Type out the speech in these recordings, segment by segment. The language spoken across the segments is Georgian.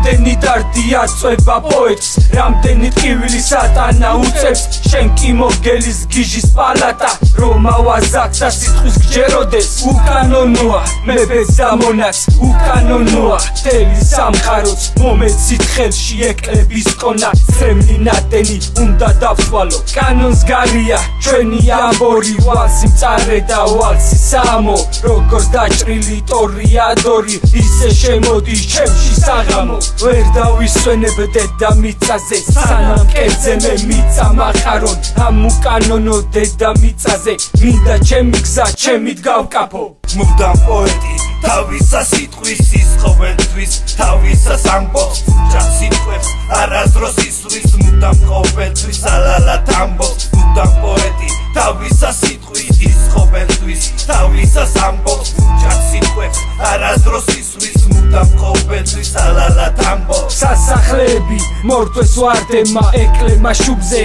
რამდენი დარდია წვება პოეტს, რამდენი ტკივილი სატანა უწევს, შენ კი მოგელის გიჟის პალატა, რომ ავაზაკ და სიტყვის გჯეროდეს. უკანონოა მეფეს დამონაც, უკანონოა მთელი სამყაროც, მომეცით ხელში ეკლების ყონა, სრემლინატენი უნდა დავსვალო. კანონს გარია ჩვენი ამბორი, ვალსი მწარე და ვალსი სამო, როგორც დაჭრილი ტორიადორი, ისე შემოდის ჩემში საღამო. ვერ დავისვენებ დედამიწაზე, სანამ კერძე მე მიწამახარონ, ამ უკანონო დედამიწაზე, მინდა ჩემი გზა ჩემით გავკაფო. მუდამ პოეტი თავისა სიტყვის სისხლოვენთვის, თავისას ამბობს ფუჭად სიტყვებს, არასდროს ისვრის მუდამ ყოველთვის ალალად ამბობს. მუდამ პოეტი თავისა სიტყვის სისხლოვენთვის, თავისას ამბობს ფუჭად სიტყვებს, არასდროს ისვრის მუდამ ყოველთვის ალალად ამბობს. სასახლეები მორთვეს ვარდემა, ეკლემა შუბზე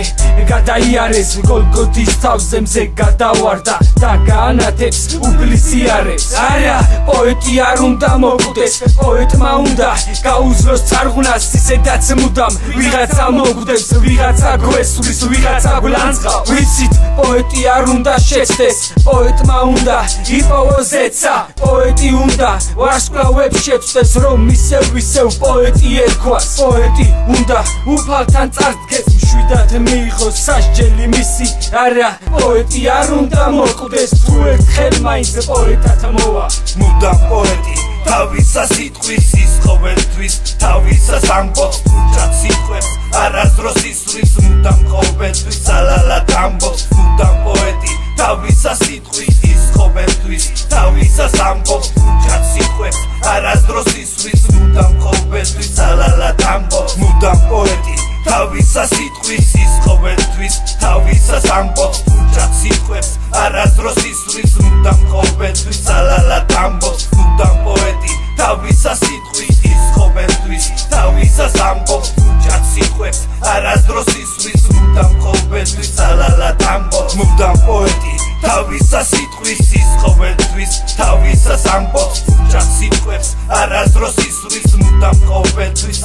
გადაიარეს, გოლგოთის თავზე მზე გადავარდა და გაანათებს უფლის იარეს. არა, პოეტი არ უნდა მოკვდეს, პოეტმა უნდა გაუძლოს წარღვნას, ისედაც მუდამ ვიღაცა მოკვდეს, ვიღაცა გვესვრის, ვიღაცა გლანძღავს. ვიცით, პოეტი არ უნდა შეცდეს, პოეტმა უნდა იპოვოს ზეცა, პოეტი უნდა ვარსკვლავებს შეცდეს, რომ ისევ პოეტი ერქვას. პოეტი უნდა უფალთან წარდგეს, მშვიდად მიიღოს სასჯელი მისი. არა, პოეტი არ უნდა მოკვდეს, თუ ერთხელ მაინც პოეტად მოვა. მუდამ პოეტი თავისა სიტყვის სისხლოვენთვის, თავისას ამბობს ფუჭად სიტყვებს, არასდროს ისვრის მუდამ ყოველთვის ალალად ამბობს. მუდამ პოეტი თავისა სიტყვის სისხლოვენთვის, თავისას ამბობს ფუჭად სიტყვებს, არასდროს ისვრის მუდამ ყოველთვის ალალად ამბობს. მუდამ პოეტი თავისა სიტყვის სისხლოვენთვის, თავისას ამბობს ფუჭად სიტყვებს, არასდროს ისვრის მუდამ ყოველთვის ალალად ამბობს. მუდამ პოეტი თავისა სიტყვის სისხლოვენთვის, თავისას ამბობს ფუჭად სიტყვებს, არასდროს ისვრის მუდამ ყოველთვის ალალად ამბობს. მუდამ პოეტი თავისა სიტყვის სისხლოვენთვის, თავისას ამბობს ფუჭად სიტყვებს, არასდროს ისვრის მუდამ ყოველთვის